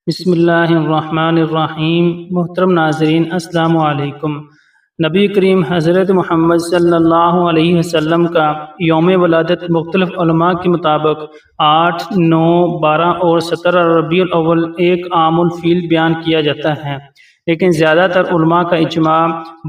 بسم اللہ الرحمن الرحیم۔ محترم ناظرین، السلام علیکم۔ نبی کریم حضرت محمد صلی اللہ علیہ وسلم کا یوم ولادت مختلف علماء کے مطابق 8، 9، 12 اور 17 ربیع الاول ایک عام الفیل بیان کیا جاتا ہے، لیکن زیادہ تر علماء کا اجماع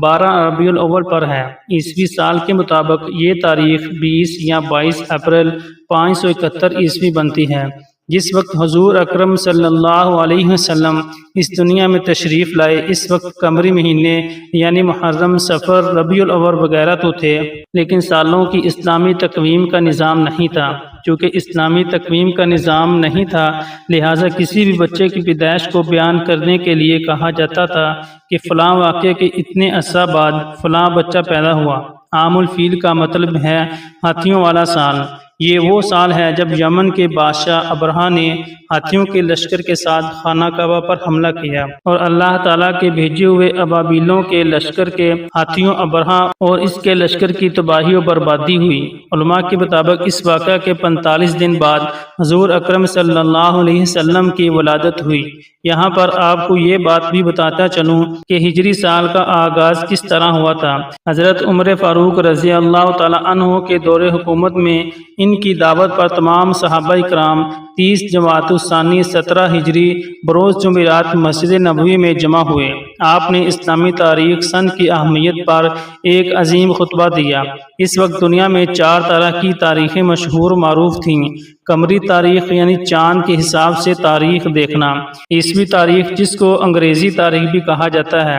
12 ربیع الاول پر ہے۔ عیسوی سال کے مطابق یہ تاریخ 20 یا 22 اپریل 571 عیسوی بنتی ہے، جس وقت حضور اکرم صلی اللہ علیہ وسلم اس دنیا میں تشریف لائے۔ اس وقت قمری مہینے یعنی محرم، صفر، ربیع الاول وغیرہ تو تھے، لیکن سالوں کی اسلامی تقویم کا نظام نہیں تھا۔ چونکہ اسلامی تقویم کا نظام نہیں تھا، لہٰذا کسی بھی بچے کی پیدائش کو بیان کرنے کے لیے کہا جاتا تھا کہ فلاں واقعے کے اتنے عرصہ بعد فلاں بچہ پیدا ہوا۔ عام الفیل کا مطلب ہے ہاتھیوں والا سال۔ یہ وہ سال ہے جب یمن کے بادشاہ ابرہہ نے ہاتھیوں کے لشکر کے ساتھ خانہ کعبہ پر حملہ کیا اور اللہ تعالیٰ کے بھیجے ہوئے ابابیلوں کے لشکر کے ہاتھیوں ابرہہ اور اس کے لشکر کی تباہی و بربادی ہوئی۔ علماء کے مطابق اس واقعہ کے 45 دن بعد حضور اکرم صلی اللہ علیہ وسلم کی ولادت ہوئی۔ یہاں پر آپ کو یہ بات بھی بتاتا چلوں کہ ہجری سال کا آغاز کس طرح ہوا تھا۔ حضرت عمر فاروق رضی اللہ تعالیٰ عنہ کے دور حکومت میں ان کی دعوت پر تمام صحابہ کرام 30 جمادی الثانی 17 ہجری بروز جمعرات مسجد نبوی میں جمع ہوئے۔ آپ نے اسلامی تاریخ سن کی اہمیت پر ایک عظیم خطبہ دیا۔ اس وقت دنیا میں 4 طرح کی تاریخیں مشہور و معروف تھیں۔ قمری تاریخ یعنی چاند کے حساب سے تاریخ دیکھنا، عیسوی تاریخ جس کو انگریزی تاریخ بھی کہا جاتا ہے،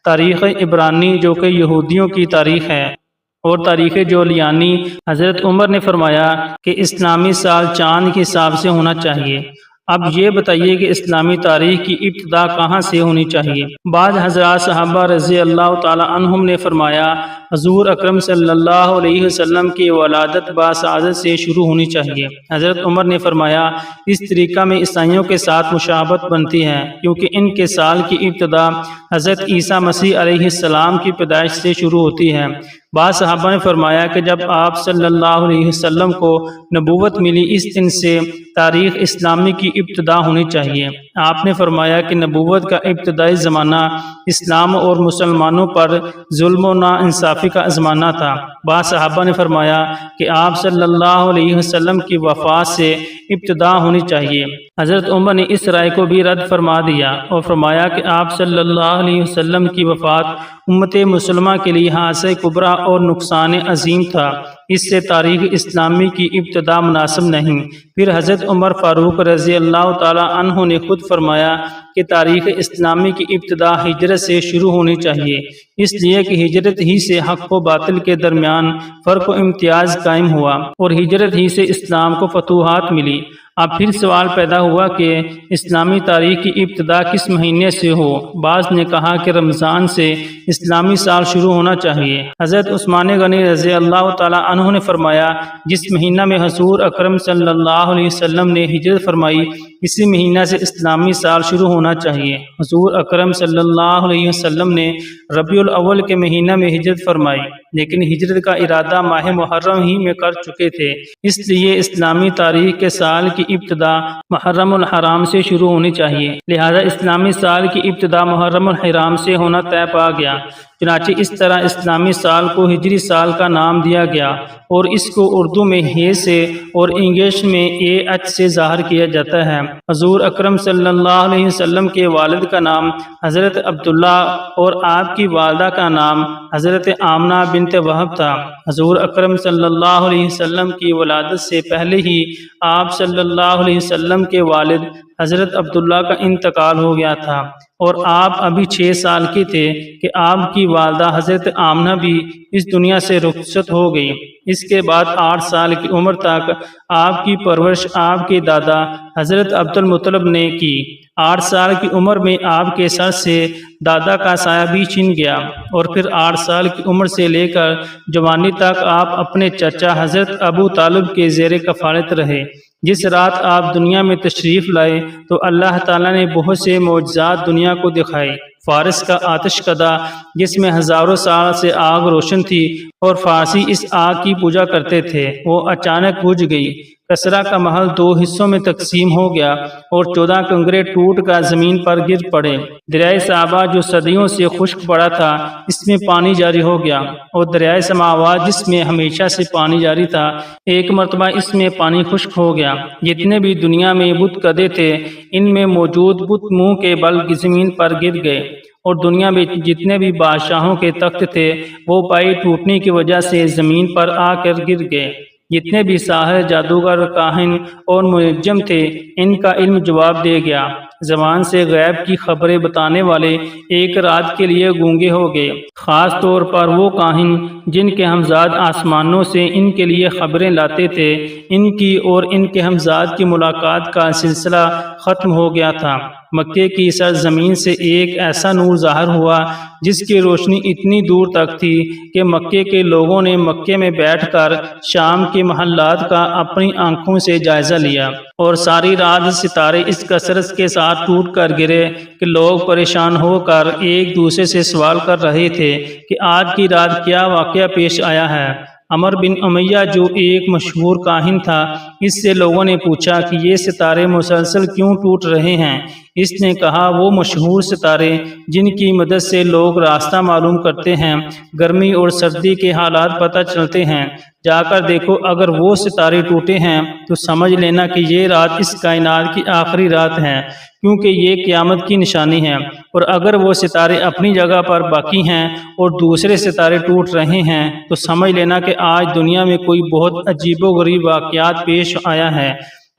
تاریخ عبرانی جو کہ یہودیوں کی تاریخ ہے، اور تاریخ جولیانی۔ حضرت عمر نے فرمایا کہ اسلامی سال چاند کے حساب سے ہونا چاہیے۔ اب یہ بتائیے کہ اسلامی تاریخ کی ابتدا کہاں سے ہونی چاہیے؟ بعض حضرات صحابہ رضی اللہ تعالی عنہم نے فرمایا حضور اکرم صلی اللہ علیہ وسلم کی ولادت باسعادت سے شروع ہونی چاہیے۔ حضرت عمر نے فرمایا اس طریقہ میں عیسائیوں کے ساتھ مشابہت بنتی ہے، کیونکہ ان کے سال کی ابتدا حضرت عیسیٰ مسیح علیہ السلام کی پیدائش سے شروع ہوتی ہے۔ بعض صحابہ نے فرمایا کہ جب آپ صلی اللہ علیہ وسلم کو نبوت ملی اس دن سے تاریخ اسلامی کی ابتدا ہونی چاہیے۔ آپ نے فرمایا کہ نبوت کا ابتدائی زمانہ اسلام اور مسلمانوں پر ظلم و ناانصافی کا زمانہ تھا۔ بعض صحابہ نے فرمایا کہ آپ صلی اللہ علیہ وسلم کی وفات سے ابتدا ہونی چاہیے۔ حضرت عمر نے اس رائے کو بھی رد فرما دیا اور فرمایا کہ آپ صلی اللہ علیہ وسلم کی وفات امت مسلمہ کے لیے حادثہ کبریٰ اور نقصان عظیم تھا، اس سے تاریخ اسلامی کی ابتدا مناسب نہیں۔ پھر حضرت عمر فاروق رضی اللہ تعالیٰ عنہ نے خود فرمایا کہ تاریخ اسلامی کی ابتدا ہجرت سے شروع ہونی چاہیے، اس لیے کہ ہجرت ہی سے حق و باطل کے درمیان فرق و امتیاز قائم ہوا اور ہجرت ہی سے اسلام کو فتوحات ملی۔ اب پھر سوال پیدا ہوا کہ اسلامی تاریخ کی ابتدا کس مہینے سے ہو؟ بعض نے کہا کہ رمضان سے اسلامی سال شروع ہونا چاہیے۔ حضرت عثمان غنی رضی اللہ تعالیٰ عنہ نے فرمایا جس مہینہ میں حضور اکرم صلی اللہ علیہ وسلم نے ہجرت فرمائی اسی مہینہ سے اسلامی سال شروع ہونا چاہیے۔ حضور اکرم صلی اللہ علیہ وسلم نے ربیع الاول کے مہینہ میں ہجرت فرمائی، لیکن ہجرت کا ارادہ ماہ محرم ہی میں کر چکے تھے، اس لیے اسلامی تاریخ کے سال کی ابتدا محرم الحرام سے شروع ہونی چاہیے۔ لہذا اسلامی سال کی ابتدا محرم الحرام سے ہونا طے پا گیا۔ چنانچہ اس طرح اسلامی سال کو ہجری سال کا نام دیا گیا اور اس کو اردو میں ہ سے اور انگلش میں AH سے ظاہر کیا جاتا ہے۔ حضور اکرم صلی اللہ علیہ وسلم کے والد کا نام حضرت عبداللہ اور آپ کی والدہ کا نام حضرت آمنہ بنت وہب تھا۔ حضور اکرم صلی اللہ علیہ وسلم کی ولادت سے پہلے ہی آپ صلی اللہ علیہ وسلم کے والد حضرت عبداللہ کا انتقال ہو گیا تھا اور آپ ابھی 6 سال کے تھے کہ آپ کی والدہ حضرت آمنہ بھی اس دنیا سے رخصت ہو گئی۔ اس کے بعد 8 سال کی عمر تک آپ کی پرورش آپ کے دادا حضرت عبد المطلب نے کی۔ 8 سال کی عمر میں آپ کے سر سے دادا کا سایہ بھی چھن گیا اور پھر 8 سال کی عمر سے لے کر جوانی تک آپ اپنے چچا حضرت ابو طالب کے زیر کفالت رہے۔ جس رات آپ دنیا میں تشریف لائے تو اللہ تعالیٰ نے بہت سے معجزات دنیا کو دکھائے۔ فارس کا آتش کدہ جس میں ہزاروں سال سے آگ روشن تھی اور فارسی اس آگ کی پوجا کرتے تھے، وہ اچانک بجھ گئی۔ کسرا کا محل 2 حصوں میں تقسیم ہو گیا اور 14 کنگرے ٹوٹ کر زمین پر گر پڑے۔ دریائے صحابہ جو صدیوں سے خشک پڑا تھا اس میں پانی جاری ہو گیا، اور دریائے سماوات جس میں ہمیشہ سے پانی جاری تھا ایک مرتبہ اس میں پانی خشک ہو گیا۔ جتنے بھی دنیا میں بت کدے تھے ان میں موجود بت منہ کے بل زمین پر گر گئے، اور دنیا میں جتنے بھی بادشاہوں کے تخت تھے وہ پائی ٹوٹنے کی وجہ سے زمین پر آ کر گر گئے۔ جتنے بھی ساحر، جادوگر، کاہن اور منجم تھے ان کا علم جواب دے گیا۔ زبان سے غیب کی خبریں بتانے والے ایک رات کے لیے گونگے ہو گئے، خاص طور پر وہ کاہن جن کے ہمزاد آسمانوں سے ان کے لیے خبریں لاتے تھے۔ ان کی اور ان کے ہمزاد کی ملاقات کا سلسلہ ختم ہو گیا تھا۔ مکے کی سرزمین سے ایک ایسا نور ظاہر ہوا جس کی روشنی اتنی دور تک تھی کہ مکے کے لوگوں نے مکے میں بیٹھ کر شام کے محلات کا اپنی آنکھوں سے جائزہ لیا، اور ساری رات ستارے اس کثرت کے ساتھ ٹوٹ کر گرے کہ لوگ پریشان ہو کر ایک دوسرے سے سوال کر رہے تھے کہ آج کی رات کیا واقعہ پیش آیا ہے۔ عمر بن امیہ جو ایک مشہور کاہن تھا، اس سے لوگوں نے پوچھا کہ یہ ستارے مسلسل کیوں ٹوٹ رہے ہیں؟ اس نے کہا وہ مشہور ستارے جن کی مدد سے لوگ راستہ معلوم کرتے ہیں، گرمی اور سردی کے حالات پتہ چلتے ہیں، جا کر دیکھو، اگر وہ ستارے ٹوٹے ہیں تو سمجھ لینا کہ یہ رات اس کائنات کی آخری رات ہے، کیونکہ یہ قیامت کی نشانی ہے، اور اگر وہ ستارے اپنی جگہ پر باقی ہیں اور دوسرے ستارے ٹوٹ رہے ہیں تو سمجھ لینا کہ آج دنیا میں کوئی بہت عجیب و غریب واقعات پیش آیا ہے۔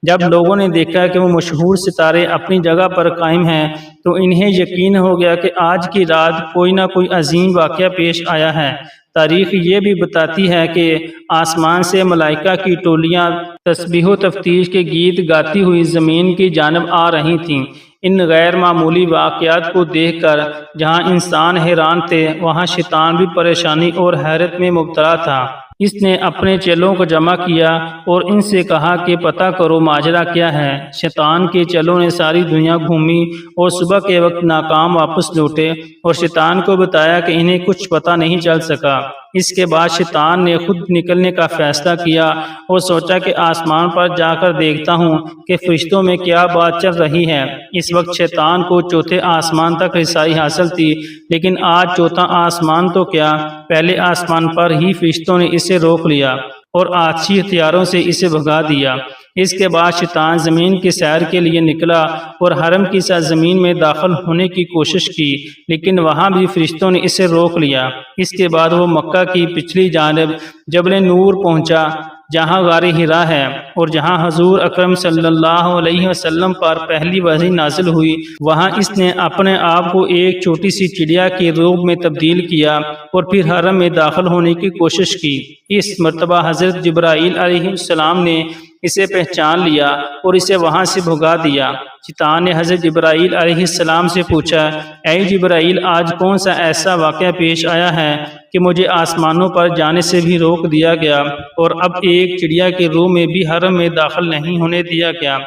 جب لوگوں نے دیکھا کہ وہ مشہور ستارے اپنی جگہ پر قائم ہیں تو انہیں یقین ہو گیا کہ آج کی رات کوئی نہ کوئی عظیم واقعہ پیش آیا ہے۔ تاریخ یہ بھی بتاتی ہے کہ آسمان سے ملائکہ کی ٹولیاں تسبیح و تفتیش کے گیت گاتی ہوئی زمین کی جانب آ رہی تھیں۔ ان غیر معمولی واقعات کو دیکھ کر جہاں انسان حیران تھے وہاں شیطان بھی پریشانی اور حیرت میں مبتلا تھا۔ اس نے اپنے چیلوں کو جمع کیا اور ان سے کہا کہ پتہ کرو ماجرا کیا ہے۔ شیطان کے چیلوں نے ساری دنیا گھومی اور صبح کے وقت ناکام واپس لوٹے، اور شیطان کو بتایا کہ انہیں کچھ پتہ نہیں چل سکا۔ اس کے بعد شیطان نے خود نکلنے کا فیصلہ کیا اور سوچا کہ آسمان پر جا کر دیکھتا ہوں کہ فرشتوں میں کیا بات چل رہی ہے۔ اس وقت شیطان کو چوتھے آسمان تک رسائی حاصل تھی، لیکن آج چوتھا آسمان تو کیا، پہلے آسمان پر ہی فرشتوں نے اسے روک لیا اور آتشی ہتھیاروں سے اسے بھگا دیا۔ اس کے بعد شیطان زمین کی سیر کے لیے نکلا اور حرم کی سرزمین میں داخل ہونے کی کوشش کی، لیکن وہاں بھی فرشتوں نے اسے روک لیا۔ اس کے بعد وہ مکہ کی پچھلی جانب جبل نور پہنچا، جہاں غار حرا ہے اور جہاں حضور اکرم صلی اللہ علیہ وسلم پر پہلی وحی نازل ہوئی۔ وہاں اس نے اپنے آپ کو ایک چھوٹی سی چڑیا کے روپ میں تبدیل کیا اور پھر حرم میں داخل ہونے کی کوشش کی۔ اس مرتبہ حضرت جبرائیل علیہ السلام نے اسے پہچان لیا اور اسے وہاں سے بھگا دیا۔ شیطان نے حضرت جبرائیل علیہ السلام سے پوچھا، اے جبرائیل، آج کون سا ایسا واقعہ پیش آیا ہے کہ مجھے آسمانوں پر جانے سے بھی روک دیا گیا اور اب ایک چڑیا کے روح میں بھی حرم میں داخل نہیں ہونے دیا گیا؟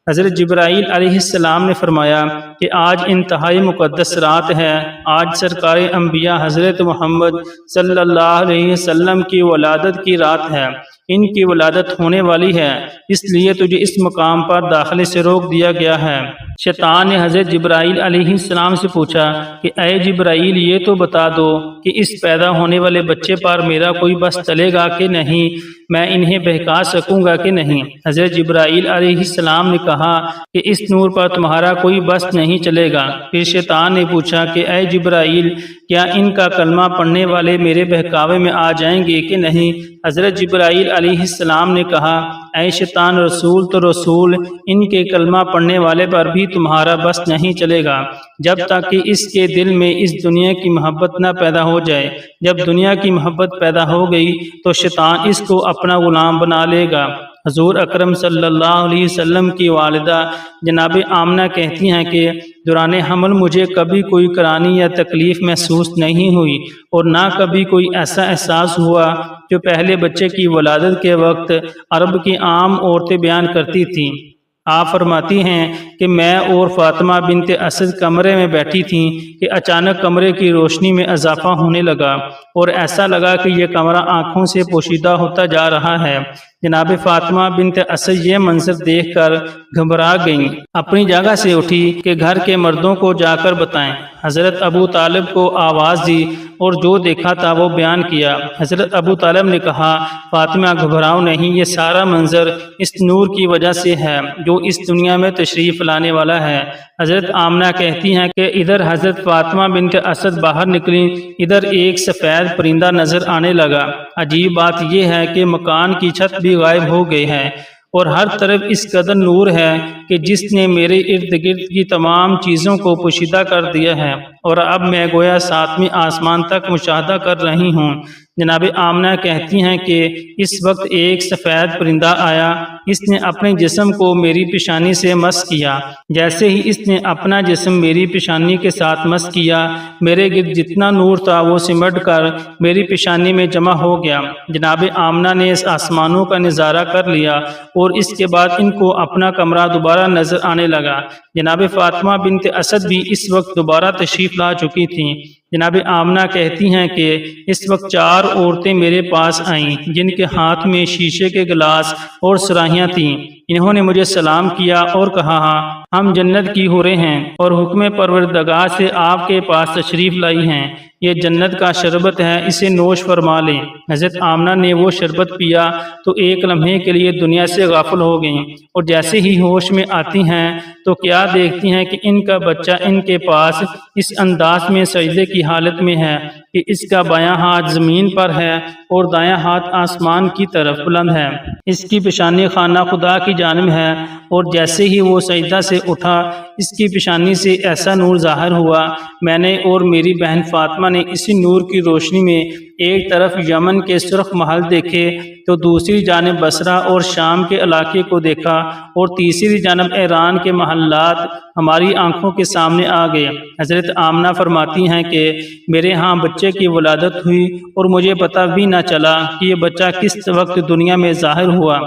حضرت جبرائیل علیہ السلام نے فرمایا کہ آج انتہائی مقدس رات ہے، آج سرکار انبیاء حضرت محمد صلی اللہ علیہ وسلم کی ولادت کی رات ہے، ان کی ولادت ہونے والی ہے، اس لیے تجھے اس مقام پر داخلے سے روک دیا گیا ہے۔ شیطان نے حضرت جبرائیل علیہ السلام سے پوچھا کہ اے جبرائیل، یہ تو بتا دو کہ اس پیدا ہونے والے بچے پر میرا کوئی بس چلے گا کہ نہیں، میں انہیں بہکا سکوں گا کہ نہیں؟ حضرت جبرائیل علیہ السلام نے کہا کہ اس نور پر تمہارا کوئی بس نہیں چلے گا۔ پھر شیطان نے پوچھا کہ اے جبرائیل، کیا ان کا کلمہ پڑھنے والے میرے بہکاوے میں آ جائیں گے کہ نہیں؟ حضرت جبرائیل علیہ السلام نے کہا، اے شیطان، رسول تو رسول، ان کے کلمہ پڑھنے والے پر بھی تمہارا بس نہیں چلے گا جب تک کہ اس کے دل میں اس دنیا کی محبت نہ پیدا ہو جائے۔ جب دنیا کی محبت پیدا ہو گئی تو شیطان اس کو اپنا غلام بنا لے گا۔ حضور اکرم صلی اللہ علیہ وسلم کی والدہ جناب آمنہ کہتی ہیں کہ دوران حمل مجھے کبھی کوئی کرانی یا تکلیف محسوس نہیں ہوئی اور نہ کبھی کوئی ایسا احساس ہوا جو پہلے بچے کی ولادت کے وقت عرب کی عام عورتیں بیان کرتی تھیں۔ آپ فرماتی ہیں کہ میں اور فاطمہ بنت اسد کمرے میں بیٹھی تھیں کہ اچانک کمرے کی روشنی میں اضافہ ہونے لگا اور ایسا لگا کہ یہ کمرہ آنکھوں سے پوشیدہ ہوتا جا رہا ہے۔ جناب فاطمہ بنت اسد یہ منظر دیکھ کر گھبرا گئیں، اپنی جگہ سے اٹھی کہ گھر کے مردوں کو جا کر بتائیں۔ حضرت ابو طالب کو آواز دی اور جو دیکھا تھا وہ بیان کیا۔ حضرت ابو طالب نے کہا، فاطمہ گھبراؤ نہیں، یہ سارا منظر اس نور کی وجہ سے ہے جو اس دنیا میں تشریف لانے والا ہے۔ حضرت آمنہ کہتی ہیں کہ ادھر حضرت فاطمہ بنت اسد باہر نکلی، ادھر ایک سفید پرندہ نظر آنے لگا۔ عجیب بات یہ ہے کہ مکان کی چھت بھی غائب ہو گئی ہے اور ہر طرف اس قدر نور ہے کہ جس نے میرے ارد گرد کی تمام چیزوں کو پوشیدہ کر دیا ہے اور اب میں گویا ساتویں آسمان تک مشاہدہ کر رہی ہوں۔ جناب آمنہ کہتی ہیں کہ اس وقت ایک سفید پرندہ آیا، اس نے اپنے جسم کو میری پیشانی سے مس کیا۔ جیسے ہی اس نے اپنا جسم میری پیشانی کے ساتھ مس کیا، میرے گرد جتنا نور تھا وہ سمٹ کر میری پیشانی میں جمع ہو گیا۔ جناب آمنہ نے اس آسمانوں کا نظارہ کر لیا اور اس کے بعد ان کو اپنا کمرہ دوبارہ نظر آنے لگا۔ جناب فاطمہ بنت اسد بھی اس وقت دوبارہ تشریف لا چکی تھیں۔ جناب آمنہ کہتی ہیں کہ اس وقت 4 عورتیں میرے پاس آئیں جن کے ہاتھ میں شیشے کے گلاس اور سراہیاں تھیں۔ انہوں نے مجھے سلام کیا اور کہا، ہم جنت کی حوریں ہیں اور حکم پروردگار سے آپ کے پاس تشریف لائی ہیں، یہ جنت کا شربت ہے، اسے نوش فرما لیں۔ حضرت آمنہ نے وہ شربت پیا تو ایک لمحے کے لیے دنیا سے غافل ہو گئیں اور جیسے ہی ہوش میں آتی ہیں تو کیا دیکھتی ہیں کہ ان کا بچہ ان کے پاس اس انداز میں سجدے کی حالت میں ہے کہ اس کا بایاں ہاتھ زمین پر ہے اور دایاں ہاتھ آسمان کی طرف بلند ہے، اس کی پیشانی خانہ خدا کی جانب ہے، اور جیسے ہی وہ سجدہ سے اٹھا اس کی پیشانی سے ایسا نور ظاہر ہوا۔ میں نے اور میری بہن فاطمہ نے اسی نور کی روشنی میں ایک طرف یمن کے سرخ محل دیکھے تو دوسری جانب بصرہ اور شام کے علاقے کو دیکھا اور تیسری جانب ایران کے محلات ہماری آنکھوں کے سامنے آ گئے۔ حضرت آمنہ فرماتی ہیں کہ میرے ہاں بچے کی ولادت ہوئی اور مجھے پتہ بھی نہ چلا کہ یہ بچہ کس وقت دنیا میں ظاہر ہوا۔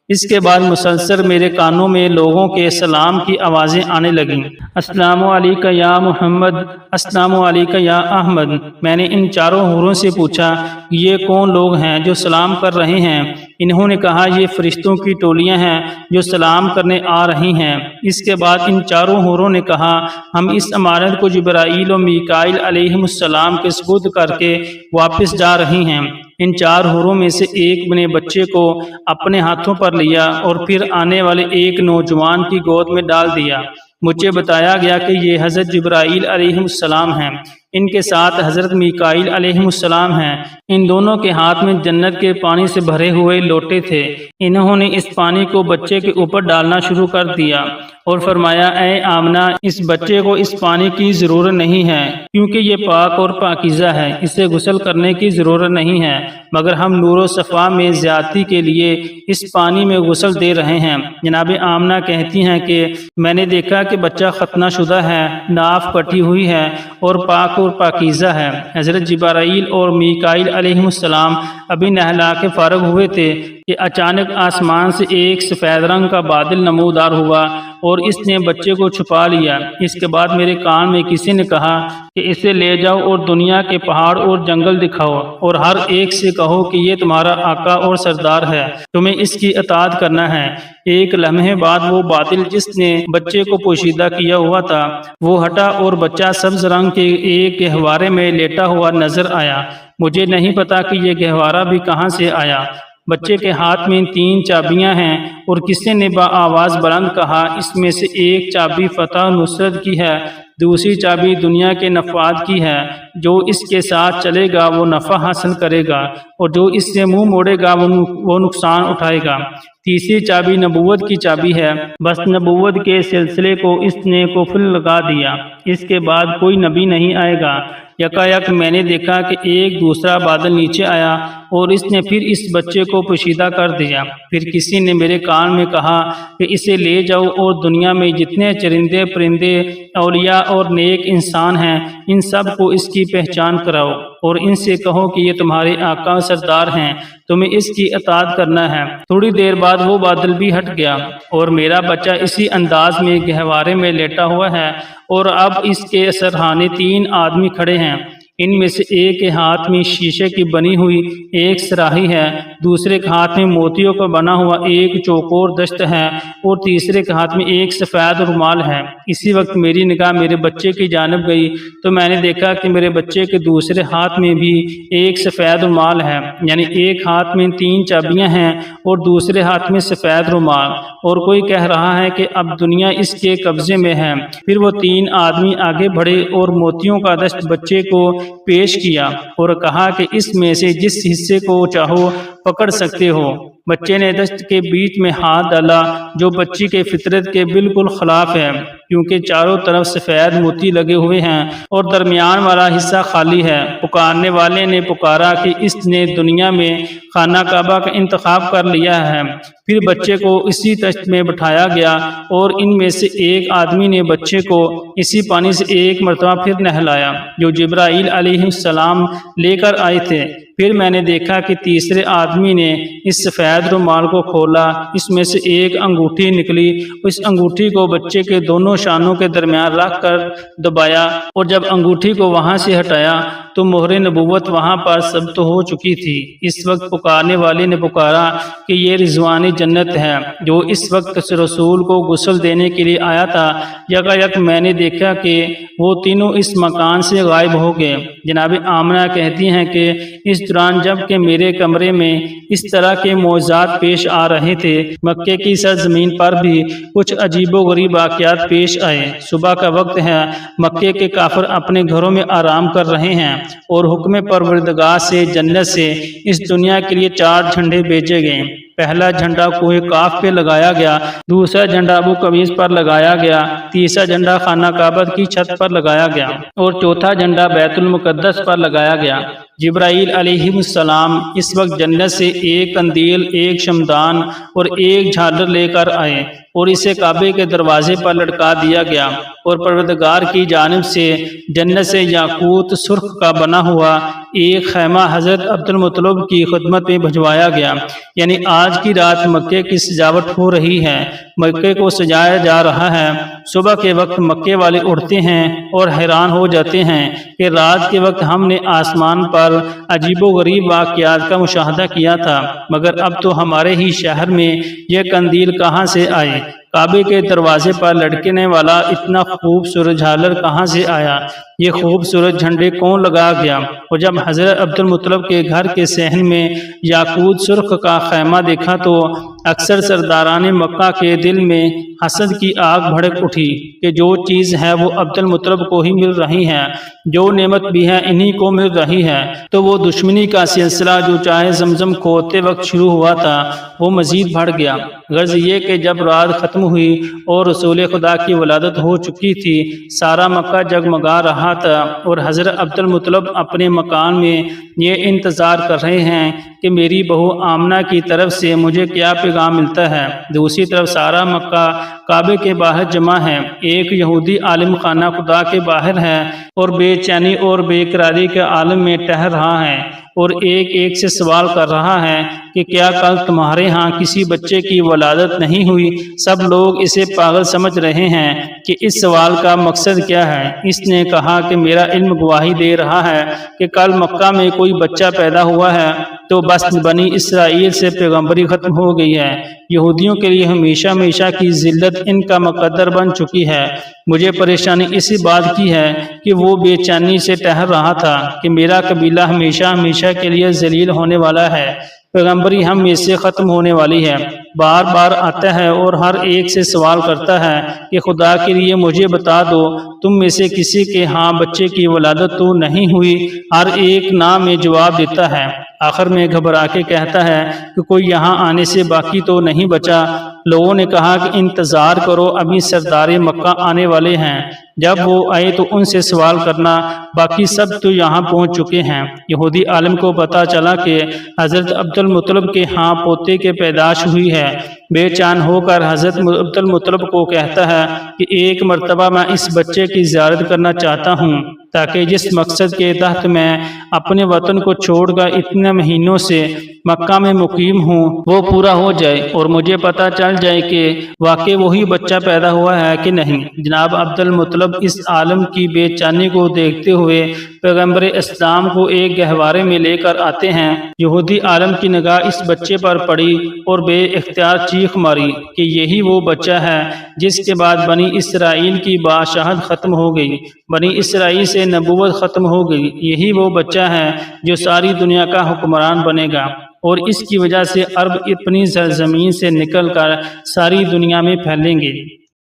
اس کے بعد مسلسل میرے کانوں میں لوگوں کے سلام کی آوازیں آنے لگیں، السلام علیکہ یا محمد، السلام علیکہ یا احمد۔ میں نے ان 4 حوروں سے پوچھا یہ کون لوگ ہیں جو سلام کر رہے ہیں؟ انہوں نے کہا یہ فرشتوں کی ٹولیاں ہیں جو سلام کرنے آ رہی ہیں۔ اس کے بعد ان 4 حوروں نے کہا ہم اس امانت کو جبرائیل و میکائیل علیہم السلام کے سپرد کر کے واپس جا رہی ہیں۔ ان 4 حوروں میں سے ایک نے بچے کو اپنے ہاتھوں پر لیا اور پھر آنے والے ایک نوجوان کی گود میں ڈال دیا۔ مجھے بتایا گیا کہ یہ حضرت جبرائیل علیہ السلام ہیں، ان کے ساتھ حضرت میکائیل علیہ السلام ہیں۔ ان دونوں کے ہاتھ میں جنت کے پانی سے بھرے ہوئے لوٹے تھے۔ انہوں نے اس پانی کو بچے کے اوپر ڈالنا شروع کر دیا اور فرمایا اے آمنہ اس بچے کو اس پانی کی ضرورت نہیں ہے کیونکہ یہ پاک اور پاکیزہ ہے، اسے غسل کرنے کی ضرورت نہیں ہے، مگر ہم نور و صفا میں زیادتی کے لیے اس پانی میں غسل دے رہے ہیں۔ جناب آمنہ کہتی ہیں کہ میں نے دیکھا کہ بچہ ختنہ شدہ ہے، ناف کٹی ہوئی ہے اور پاک اور پاکیزہ ہے۔ حضرت جبرائیل اور میکائیل علیہ السلام ابھی نہلا کے فارغ ہوئے تھے کہ اچانک آسمان سے ایک سفید رنگ کا بادل نمودار ہوا اور اس نے بچے کو چھپا لیا۔ اس کے بعد میرے کان میں کسی نے کہا کہ اسے لے جاؤ اور دنیا کے پہاڑ اور جنگل دکھاؤ اور ہر ایک سے کہو کہ یہ تمہارا آقا اور سردار ہے، تمہیں اس کی اطاعت کرنا ہے۔ ایک لمحے بعد وہ بادل جس نے بچے کو پوشیدہ کیا ہوا تھا وہ ہٹا اور بچہ سبز رنگ کے ایک گہوارے میں لیٹا ہوا نظر آیا۔ مجھے نہیں پتا کہ یہ گہوارہ بھی کہاں سے آیا۔ بچے کے ہاتھ میں 3 چابیاں ہیں اور کسی نے آواز بلند کہا اس میں سے ایک چابی فتح نصرت کی ہے، دوسری چابی دنیا کے نفعات کی ہے، جو اس کے ساتھ چلے گا وہ نفع حاصل کرے گا اور جو اس سے منہ موڑے گا وہ نقصان اٹھائے گا، تیسری چابی نبوت کی چابی ہے، بس نبوت کے سلسلے کو اس نے قفل لگا دیا، اس کے بعد کوئی نبی نہیں آئے گا۔ یکایک میں نے دیکھا کہ ایک دوسرا بادل نیچے آیا اور اس نے پھر اس بچے کو پوشیدہ کر دیا۔ پھر کسی نے میرے کان میں کہا کہ اسے لے جاؤ اور دنیا میں جتنے چرندے پرندے اولیاء اور نیک انسان ہیں ان سب کو اس کی پہچان کراؤ اور ان سے کہو کہ یہ تمہارے آقا سردار ہیں، تمہیں اس کی اطاعت کرنا ہے۔ تھوڑی دیر بعد وہ بادل بھی ہٹ گیا اور میرا بچہ اسی انداز میں گہوارے میں لیٹا ہوا ہے، اور اب اس کے سرہانے 3 آدمی کھڑے ہیں۔ ان میں سے ایک کے ہاتھ میں شیشے کی بنی ہوئی ایک صراحی ہے، دوسرے کے ہاتھ میں موتیوں کا بنا ہوا ایک چوکور دشت ہے، اور تیسرے کے ہاتھ میں ایک سفید رومال ہے۔ اسی وقت میری نگاہ میرے بچے کی جانب گئی تو میں نے دیکھا کہ میرے بچے کے دوسرے ہاتھ میں بھی ایک سفید رومال ہے، یعنی ایک ہاتھ میں 3 چابیاں ہیں اور دوسرے ہاتھ میں سفید رومال، اور کوئی کہہ رہا ہے کہ اب دنیا اس کے قبضے میں ہے۔ پھر وہ 3 آدمی آگے بڑھے اور موتیوں کا دشت بچے کو پیش کیا اور کہا کہ اس میں سے جس حصے کو چاہو پکڑ سکتے ہو۔ بچے نے دشت کے بیچ میں ہاتھ ڈالا، جو بچی کے فطرت کے بالکل خلاف ہے، کیونکہ چاروں طرف سفید موتی لگے ہوئے ہیں اور درمیان والا حصہ خالی ہے۔ پکارنے والے نے پکارا کہ اس نے دنیا میں خانہ کعبہ کا انتخاب کر لیا ہے۔ پھر بچے کو اسی دشت میں بٹھایا گیا اور ان میں سے ایک آدمی نے بچے کو اسی پانی سے ایک مرتبہ پھر نہلایا جو جبرائیل علیہ السلام لے کر آئے تھے۔ پھر میں نے دیکھا کہ تیسرے آدمی نے اس سفید رومال کو کھولا، اس میں سے ایک انگوٹھی نکلی، اس انگوٹھی کو بچے کے دونوں شانوں کے درمیان رکھ کر دبایا، اور جب انگوٹھی کو وہاں سے ہٹایا تو مہر نبوت وہاں پر ثبت ہو چکی تھی۔ اس وقت پکارنے والے نے پکارا کہ یہ رضوان جنت ہے جو اس وقت رسول کو غسل دینے کے لیے آیا تھا۔ یکایک میں نے دیکھا کہ وہ تینوں اس مکان سے غائب ہو گئے۔ جناب آمنہ کہتی ہیں کہ اس دوران جب کہ میرے کمرے میں اس طرح کے معجزات پیش آ رہے تھے، مکے کی سرزمین پر بھی کچھ عجیب و غریب واقعات پیش آئے۔ صبح کا وقت ہے، مکے کے کافر اپنے گھروں میں آرام کر رہے ہیں اور حکم پروردگار سے جنت سے اس دنیا کے لیے 4 جھنڈے بھیجے گئے۔ پہلا جھنڈا کوہ کاف پہ لگایا گیا، دوسرا جھنڈا ابو قبیس پر لگایا گیا، تیسرا جھنڈا خانہ کعبہ کی چھت پر لگایا گیا، اور چوتھا جھنڈا بیت المقدس پر لگایا گیا۔ جبرائیل علیہ السلام اس وقت جنت سے ایک قندیل، ایک شمدان اور ایک جھالر لے کر آئے اور اسے کعبے کے دروازے پر لٹکا دیا گیا، اور پروردگار کی جانب سے جنت سے یاقوت سرخ کا بنا ہوا ایک خیمہ حضرت عبد المطلب کی خدمت میں بھجوایا گیا۔ یعنی آج کی رات مکے کی سجاوٹ ہو رہی ہے، مکے کو سجایا جا رہا ہے۔ صبح کے وقت مکے والے اٹھتے ہیں اور حیران ہو جاتے ہیں کہ رات کے وقت ہم نے آسمان پر عجیب و غریب واقعات کا مشاہدہ کیا تھا، مگر اب تو ہمارے ہی شہر میں یہ قندیل کہاں سے آئے؟ کعبے کے دروازے پر لٹکنے والا اتنا خوبصورت جھالر کہاں سے آیا؟ یہ خوبصورت جھنڈے کون لگا گیا؟ اور جب حضرت عبد المطلب کے گھر کے صحن میں یاقوت سرخ کا خیمہ دیکھا تو اکثر سرداران مکہ کے دل میں حسد کی آگ بھڑک اٹھی کہ جو چیز ہے وہ عبد المطلب کو ہی مل رہی ہے، جو نعمت بھی ہے انہی کو مل رہی ہے۔ تو وہ دشمنی کا سلسلہ جو چاہے زمزم کھودتے وقت شروع ہوا تھا وہ مزید بڑھ گیا۔ غرض یہ کہ جب رات ختم ہوئی اور رسول خدا کی ولادت ہو چکی تھی، سارا مکہ جگمگا رہا تھا، اور حضرت عبد المطلب اپنے مکان میں یہ انتظار کر رہے ہیں کہ میری بہو آمنہ کی طرف سے مجھے کیا پیغام ملتا ہے۔ دوسری طرف سارا مکہ کعبے کے باہر جمع ہے، ایک یہودی عالم خانہ خدا کے باہر ہے اور بے چینی اور بے قراری کے عالم میں ٹہر رہا ہے، اور ایک ایک سے سوال کر رہا ہے کہ کیا کل تمہارے ہاں کسی بچے کی ولادت نہیں ہوئی؟ سب لوگ اسے پاگل سمجھ رہے ہیں کہ اس سوال کا مقصد کیا ہے۔ اس نے کہا کہ میرا علم گواہی دے رہا ہے کہ کل مکہ میں کوئی بچہ پیدا ہوا ہے تو بس بنی اسرائیل سے پیغمبری ختم ہو گئی ہے۔ یہودیوں کے لیے ہمیشہ ہمیشہ کی ذلت ان کا مقدر بن چکی ہے۔ مجھے پریشانی اسی بات کی ہے کہ وہ بے چینی سے ٹہر رہا تھا کہ میرا قبیلہ ہمیشہ ہمیشہ کے لیے ذلیل ہونے والا ہے، پیغمبری ہم میں سے ختم ہونے والی ہے۔ بار بار آتا ہے اور ہر ایک سے سوال کرتا ہے کہ خدا کے لیے مجھے بتا دو، تم میں سے کسی کے ہاں بچے کی ولادت تو نہیں ہوئی؟ ہر ایک نام میں جواب دیتا ہے۔ آخر میں گھبرا کے کہتا ہے کہ کوئی یہاں آنے سے باقی تو نہیں بچا؟ لوگوں نے کہا کہ انتظار کرو، ابھی سردار مکہ آنے والے ہیں، جب وہ آئے تو ان سے سوال کرنا، باقی سب تو یہاں پہنچ چکے ہیں۔ یہودی عالم کو پتہ چلا کہ حضرت عبد المطلب کے ہاں پوتے کے پیدائش ہوئی ہے۔ بے چین ہو کر حضرت عبد المطلب کو کہتا ہے کہ ایک مرتبہ میں اس بچے کی زیارت کرنا چاہتا ہوں تاکہ جس مقصد کے تحت میں اپنے وطن کو چھوڑ کر اتنے مہینوں سے مکہ میں مقیم ہوں وہ پورا ہو جائے اور مجھے پتہ چل جائے کہ واقعی وہی بچہ پیدا ہوا ہے کہ نہیں۔ جناب عبد المطلب اس عالم کی بے چینی کو دیکھتے ہوئے پیغمبر اسلام کو ایک گہوارے میں لے کر آتے ہیں۔ یہودی عالم کی نگاہ اس بچے پر پڑی اور بے اختیار چیخ ماری کہ یہی وہ بچہ ہے جس کے بعد بنی اسرائیل کی بادشاہت ختم ہو گئی، بنی اسرائیل سے نبوت ختم ہو گئی، یہی وہ بچہ ہے جو ساری دنیا کا حکمران بنے گا اور اس کی وجہ سے عرب اپنی سرزمین سے نکل کر ساری دنیا میں پھیلیں گے۔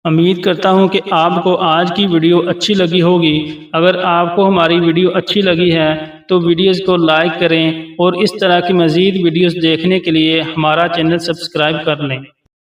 امید کرتا ہوں کہ آپ کو آج کی ویڈیو اچھی لگی ہوگی۔ اگر آپ کو ہماری ویڈیو اچھی لگی ہے تو ویڈیوز کو لائک کریں اور اس طرح کی مزید ویڈیوز دیکھنے کے لیے ہمارا چینل سبسکرائب کر لیں۔